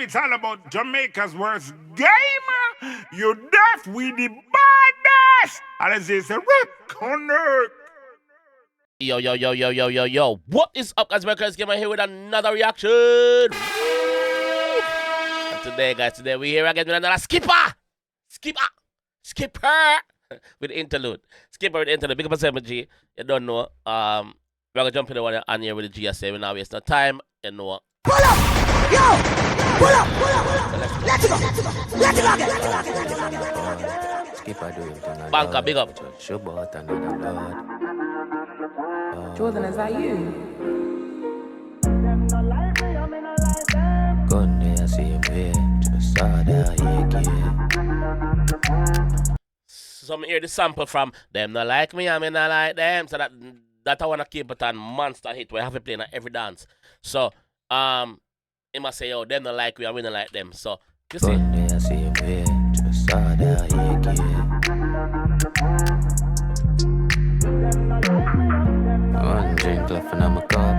it's all about Jamaica's worst game. You deaf, we the baddest. And as they say, connect. Yo. What is up, guys? JAMAICA'S here with another reaction. And today, guys, we're here again with another Skippa with Interlude. Skippa with Interlude. Big up yourself, G. You don't know. We're going to jump in the one on here with the GSA. We're not wasting no time. You know. Pull up! Yo! Pull up! Let's go! Skippa doing thing Banker, big up. Jordan, is that you? Gun there, same way. Just saw that So I hear the sample from them not like me, I mean not like them. So that I wanna keep it on monster hit where I have to play in every dance. So he must say, yo, them not like me, I mean not like them. So you see. Gun there, same way. Just saw that one drink left and I'm a cup.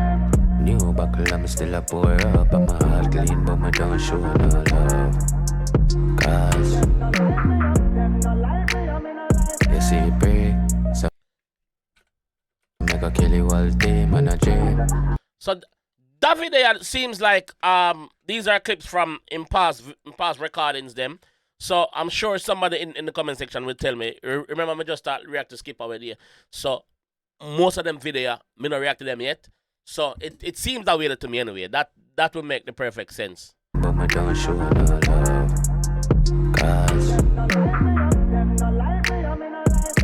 New buckle, I'm still a pour up. I'm a heart clean, but I don't show no love. Cause you see, pray. So make a kill you all day, man, a dream. So that video seems like these are clips from in past recordings them. So I'm sure somebody in the comment section will tell me. Remember, I just start react to Skippa with you. So most of them video, me not react to them yet. So it seems that way to me anyway. That would make the perfect sense. But I don't show no love. Cause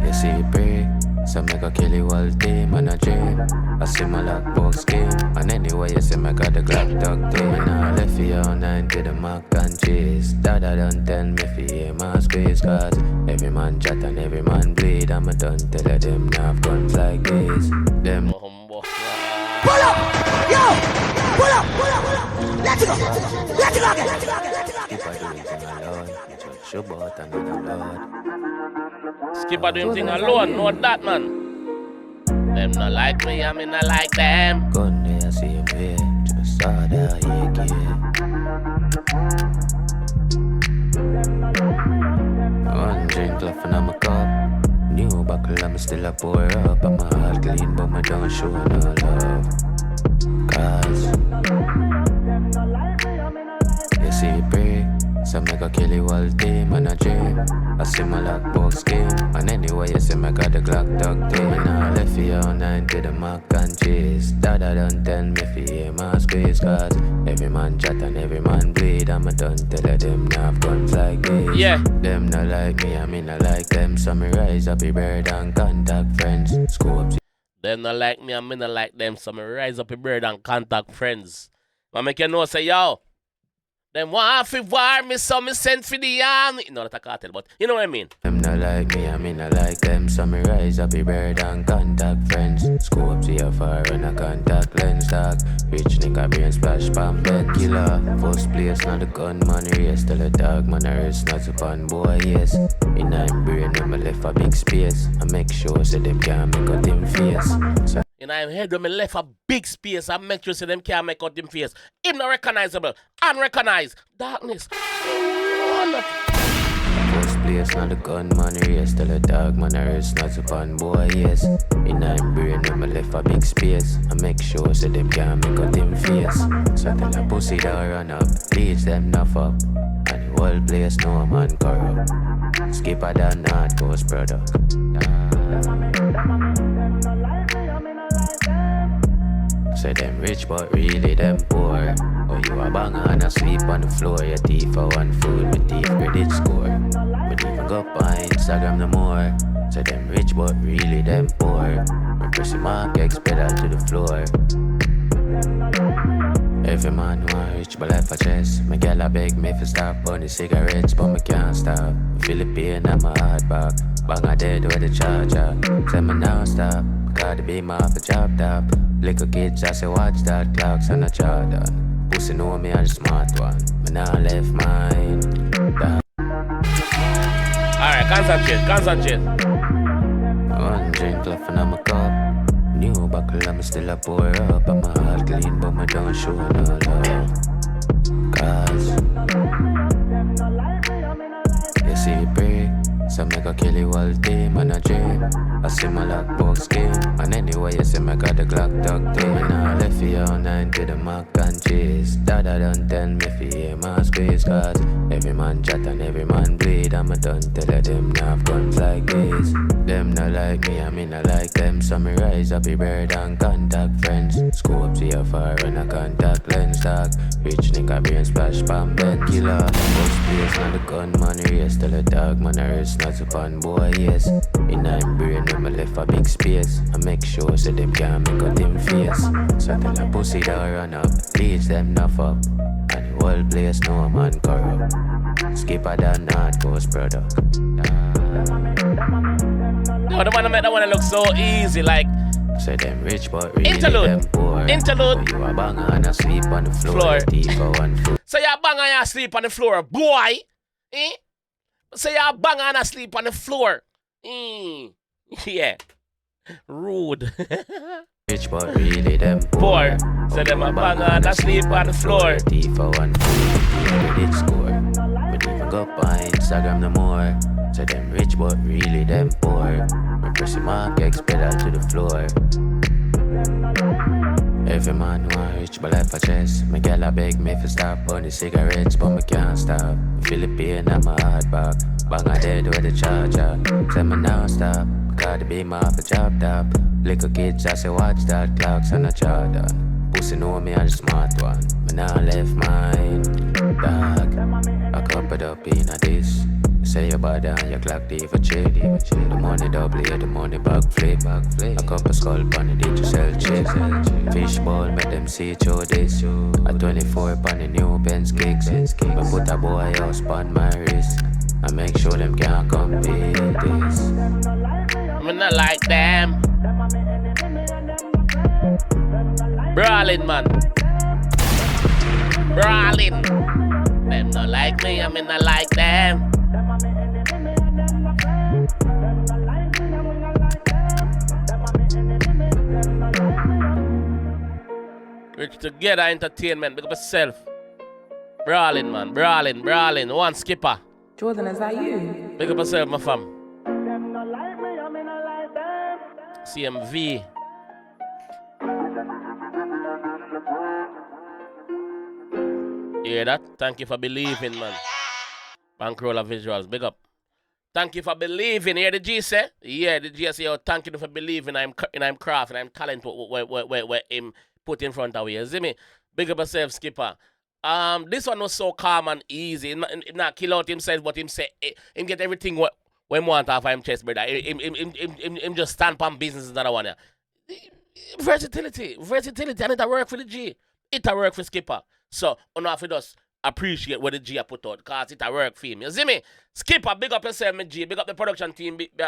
you see, pray. So make a kill you all day, man, a dream. I see my lockbox game. And anyway, you see me got the Glock tucked in. And I left you all 9 to the mac and cheese. Dada don't tell me if you hear my space. Cause every man chat and every man bleed. I'm a done tell them now have guns like this. Them Pull up! Yo! Pull up! Let's go! Skippa doing thing alone. You just show about another blood. Skippa doing thing alone, know that, man. Them not like me, I mean not like them. Gun there, same way. Just saw that one drink left and I'm a cup. New buckle, I'm still a pour up. I'm a heart clean, but I don't show no love. Cause you see, pray. So make a kill you all day, man, a dream. I see my lockbox game. And anyway, you see me got the Glock tucked in. And I left you all 9 to the mac and cheese. Dada don't tell me if you hear my space. Cause every man chat and every man bleed. I'm a done tell them now have guns like this. Yeah. Them not like me, I mean I like them. So me rise up a bird and contact friends. Scopes. Them not like me, I mean not like them. So me rise up a bird and contact friends. I make you know, say, yo, them want to war me, so me send for the army. No, that's a cartel, but you know what I mean. Them not like me, I mean I like them. So me rise up a bird and contact friends. Scopes here far and a contact lens dog. Rich nigga brain splash palm bed killer. First place not the gun man race. Tell a dog man a race not upon boy yes. In I'm brain when me left a big space. I make sure so them can't make out them face. So In my head when me left a big space, I make sure so them can't make out them face. Him not recognizable, unrecognized, darkness. first place not the gun man race. Tell a dog man a race not upon boy yes. In I'm brain when me left a big space. I make sure so them can't make out them face. So tell a pussy that run up, teach them enough up. And the whole place no man corrupt. Skippa than not post product. Say them rich but really them poor. Oh you a banger and a sleep on the floor. Your teeth for one food, my teeth credit score. But even go on Instagram no more. Say them rich but really them poor. My pressy mark X pedal to the floor. Every man want rich but life a chest. My girl a beg me for stop on the cigarettes, but me can't stop. Feel the pain on my heart back. Bang a dead with the charger. Say me now stop. Cause the beam off a job top. Little kids I say watch that clocks on a Jordan. Pussy know me I'm the smart one. Me now left mine. Alright, concentrate. One drink left and I'm a cup. New buckle I'm still a pour up. I'm a heart clean but I don't show no love. Cause I make a kill you all team and a dream. I see my lockbox game. And anyway, you see me got the Glock tucked in. And I left for you all 9 to the mac and cheese. Dada don't tell me if you hear my space. Cause every man chat and every man bleed. I'm a done tell them now have guns like this. Them not like me, I mean I like them. So me rise up, be bird and contact friends. Scope to your fire and a contact lens dog. Rich nigga brain splash, bomb bed killer. First place on the gun, man race. Tell a dog, man I race, not upon boy, yes. In I'm brain, when me left a big space. I make sure so them can't make a dim face. So tell a pussy to run up, teach them enough up. And the whole place no man corrupt. Skippa that not post product. No, the man made that one look so easy, like. Say them rich but really Interlude. them poor. Interlude. You a banger and a sleep on the floor. Deep for 1 foot. So you bang and you sleep on the floor, boy. Eh? So you bang and you sleep on the floor. Yeah. Rude. Rich but really them Poor. poor. So them a bang and a sleep on the floor. Deep for 1 foot. We did score. But even go on Instagram no more. So them rich but really them poor. Me press the mark X pedal to the floor. Every man want rich but life a chest. My gal a beg me for stop on the cigarettes, but me can't stop. Feel the pain on my heart back. Bang a dead with the charger. Say me now stop. Cause the beam off a chop top. Little kids I say watch that clocks on a Jordan. Pussy know me I'm the smart one. Me now left mine. Dog. I cup it up in a this. Say your body and your clock day for check. The money double, yeah, the money backflip. A couple skull pan the did you sell chips. Fishball, make them see through this. A 24 pan the new Benz kicks. Me put a boy house on my wrist. I make sure them can't compete this. I'm not like them. Brawling, man. Brawling. Them not like me, I mean not like them. Rich Together Entertainment, big up yourself. Brawling, man, brawling. One Skippa. Jordan, is that you? Big up yourself, my fam. CMV. You hear that? Thank you for believing, man. Bankroller Visuals, big up. Thank you for believing. Hear the G say? Yeah, the G say, oh, thank you for believing in I'm craft and I'm talent where him put in front of you. You see me? Big up yourself, Skipper. This one was so calm and easy. Him not kill out himself, but him say him get everything what him want off of him chest, brother. Him just stand on business and that one. Yeah. Versatility, and it work for the G. It work for Skipper. So, enough of us appreciate what the G put out, cause it work for him. You see me? Skipper, big up yourself, my G. Big up the production team. Behind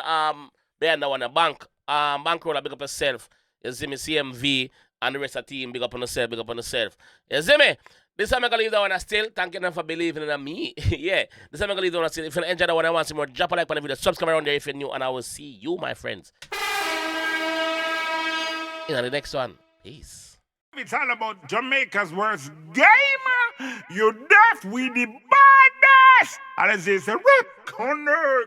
that one, Bankroller, big up yourself. You see me? CMV and the rest of the team, big up on yourself, big up on yourself. You see me? This time I'm gonna leave that one still. Thank you for believing in me. Yeah. This time I'm gonna leave that one still. If you enjoy that one, I want to see more. Drop a like on the video. Subscribe around there if you're new, and I will see you, my friends, in the next one. Peace. It's all about Jamaica's worst game. You deaf with the baddest. And it's a rip corner.